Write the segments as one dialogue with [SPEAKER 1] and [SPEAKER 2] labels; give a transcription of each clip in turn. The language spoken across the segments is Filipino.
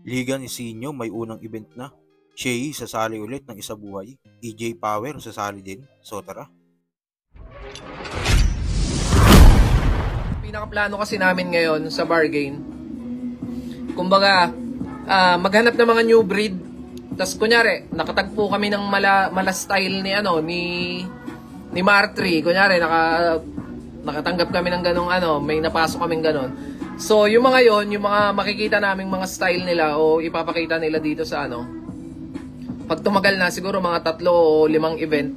[SPEAKER 1] Liga ni Sinyo may unang event na. Shea sasali ulit ng isa buhay. EJ Power sasali din. So tara.
[SPEAKER 2] Pinakaplano kasi namin ngayon sa bargain, kumbaga, maghanap ng mga new breed. Tas kunyari, nakatagpo kami ng mala style ni Martri. Kunyari, nakatanggap kami ng ganong may napasok kaming ganon. So, yung mga yung mga makikita naming mga style nila o ipapakita nila dito sa pag tumagal na, siguro mga 3 o 5 event,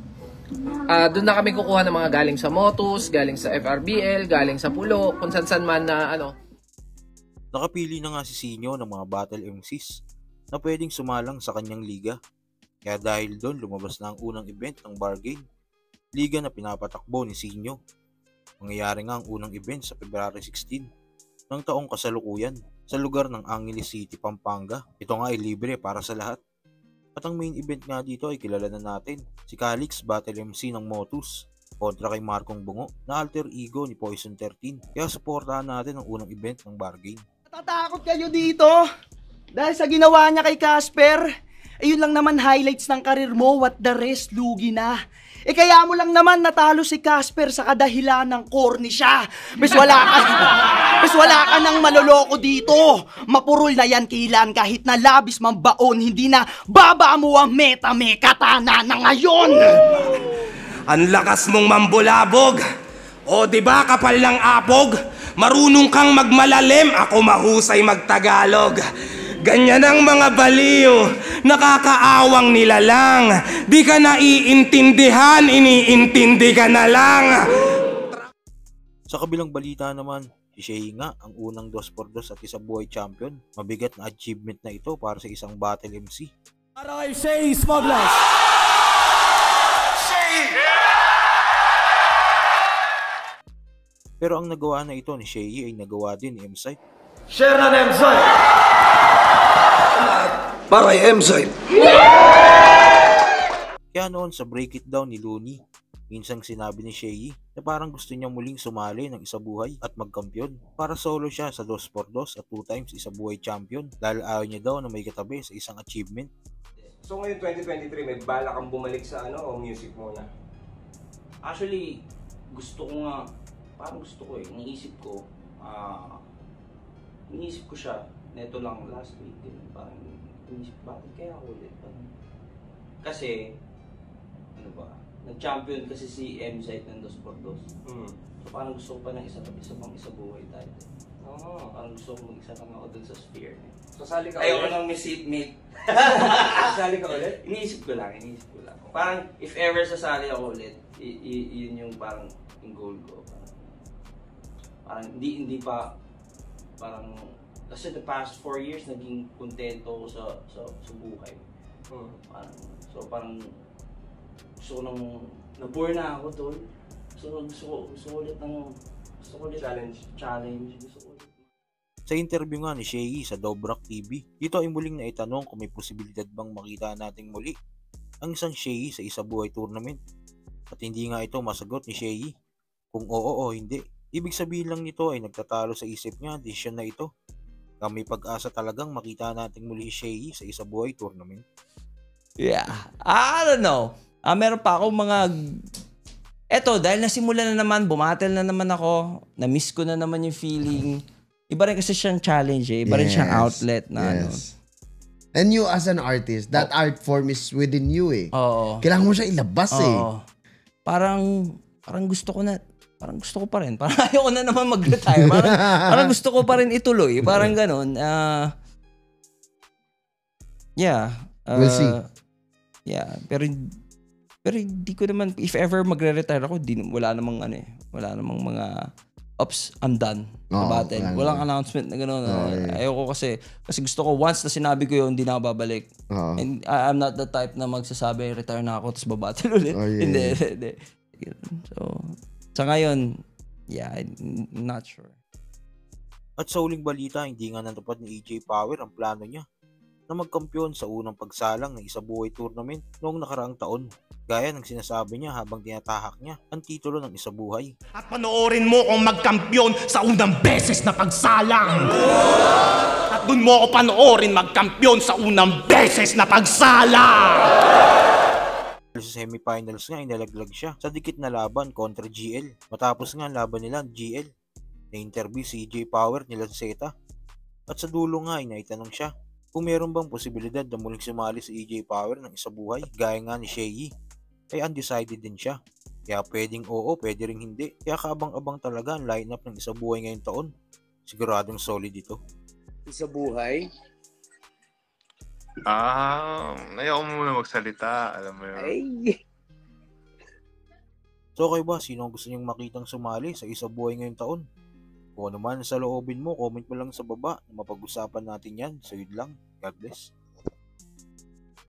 [SPEAKER 2] doon na kami kukuha ng mga galing sa Motus, galing sa FRBL, galing sa Pulo, kung saan man na
[SPEAKER 1] Nakapili na nga si Sinyo ng mga battle MCs na pwedeng sumalang sa kanyang liga. Kaya dahil doon lumabas na ang unang event ng bargain, liga na pinapatakbo ni Sinyo. Mangyayari nga ang unang event sa February 16 ng taong kasalukuyan sa lugar ng Angeles City, Pampanga. Ito nga ay libre para sa lahat. At ang main event nga dito ay kilala na natin, si Calix Battle MC ng Motus kontra kay Markong Bungo na alter ego ni Poison 13. Kaya suportahan natin ang unang event ng bargain.
[SPEAKER 3] Natatakot kayo dito dahil sa ginawa niya kay Casper. Ayun lang naman highlights ng karir mo, what the rest lugi na. Kaya mo lang naman natalo si Casper sa kadahilan ng corny siya. Bes wala ka nang maloloko dito. Mapurol na yan kilan kahit na labis mambaon. Hindi na baba mo ang metame katana na ngayon.
[SPEAKER 4] Ang lakas mong mambulabog. O diba kapal ng apog? Marunong kang magmalalim, ako mahusay magtagalog. Ganyan ang mga baliw, nakakaawang nilalang. Di ka naiintindihan, iniintindi ka na lang.
[SPEAKER 1] Sa kabilang balita naman, si Shea nga ang unang 2x2 at isa buhay champion. Mabigat na achievement na ito para sa isang battle MC.
[SPEAKER 5] Para kay Shea Smugglers.
[SPEAKER 1] Pero ang nagawa na ito ni Shea ay nagawa din ni M-Site.
[SPEAKER 6] Share na M-Site! Para kay M-Site!
[SPEAKER 1] Kaya noon sa break it down ni Looney, minsang sinabi ni Shea na parang gusto niya muling sumali ng isa buhay at magkampiyon. Para solo siya sa 2x2 at 2 times isa buhay champion dahil ayaw niya daw na may katabi sa isang achievement.
[SPEAKER 4] So ngayon 2023, may bala kang bumalik sa o music muna?
[SPEAKER 7] Actually, gusto ko nga, parang gusto ko iniisip ko siya, neto lang last week, parang iniisip, bakit kaya ako ulit? Kasi, nag-champion kasi si M-Site ng 2x2. So parang gusto ko pa ng isa pang isa buhay tayo. Parang gusto ko mag-isa lang ako dun sa sphere.
[SPEAKER 4] Sasali ka
[SPEAKER 7] Ayoko
[SPEAKER 4] ulit?
[SPEAKER 7] nang may seatmate.
[SPEAKER 4] Sasali ka ulit?
[SPEAKER 7] Iniisip ko lang. Parang, if ever sasali ako ulit, yun yung parang yung goal ko. Parang hindi pa parang kasi the past 4 years naging kontento ako sa buhay. Parang gusto ko nang na-bore na ako tol. Gusto ko ulit challenge.
[SPEAKER 1] Sa interview nga ni Shea sa Dobrak TV, dito ay muling naitanong kung may posibilidad bang makita nating muli ang isang Shea sa isa buhay tournament. At hindi nga ito masagot ni Shea kung oo o hindi. Ibig sabihin lang nito ay nagtatalo sa isip niya desisyon na ito. Kaya may pag-asa talagang makita nating muli si Shea sa isa buhay tournament.
[SPEAKER 5] Yeah, I don't know. Meron pa akong mga... Eto, dahil nasimulan na naman, bumatel na naman ako, na-miss ko na naman yung feeling. Iba rin kasi siyang challenge Iba rin siyang outlet na
[SPEAKER 8] And you as an artist, that art form is within you
[SPEAKER 5] Oo.
[SPEAKER 8] Kailangan mo siya ilabas
[SPEAKER 5] Parang gusto ko pa rin. Parang ayoko na naman mag-retire. Parang gusto ko pa rin ituloy. Parang ganun.
[SPEAKER 8] We'll see.
[SPEAKER 5] Yeah, pero hindi ko naman, if ever magre-retire ako, wala namang mga oops, I'm done. Walang announcement na gano'n. Ayoko kasi gusto ko once na sinabi ko yun, hindi na ako babalik. And I'm not the type na magsasabi, retire na ako, tapos babattle ulit. Hindi. So, sa ngayon, I'm not sure.
[SPEAKER 1] At sa huling balita, hindi nga natupad ni EJ Power ang plano niya na magkampiyon sa unang pagsalang ng Isabuhay Tournament noong nakaraang taon. Gaya ng sinasabi niya habang tinatahak niya ang titulo ng Isabuhay.
[SPEAKER 4] At panoorin mo kung magkampiyon sa unang beses na pagsalang. At dun mo ako panoorin magkampiyon sa unang beses na pagsalang.
[SPEAKER 1] Sa semifinals nga inalaglag siya sa dikit na laban kontra GL. Matapos nga laban nila GL, na-interview si EJ Power nila Zeta. At sa dulo nga ay naitanong siya kung meron bang posibilidad na muling sumali si EJ Power ng Isabuhay gaya nga ni Shei. Ay undecided din siya. Kaya pwedeng oo, pwede ring hindi. Kaya kaabang-abang talaga ang lineup ng Isabuhay ngayong taon. Siguradong solid ito.
[SPEAKER 9] Isabuhay?
[SPEAKER 10] Ayaw mo muna magsalita. Alam mo yun.
[SPEAKER 9] Ay!
[SPEAKER 1] So kayo ba, sino ang gusto niyong makitang sumali sa Isabuhay ngayong taon? Kung ano man sa loobin mo, comment mo lang sa baba na mapag-usapan natin yan. So yun lang. God bless.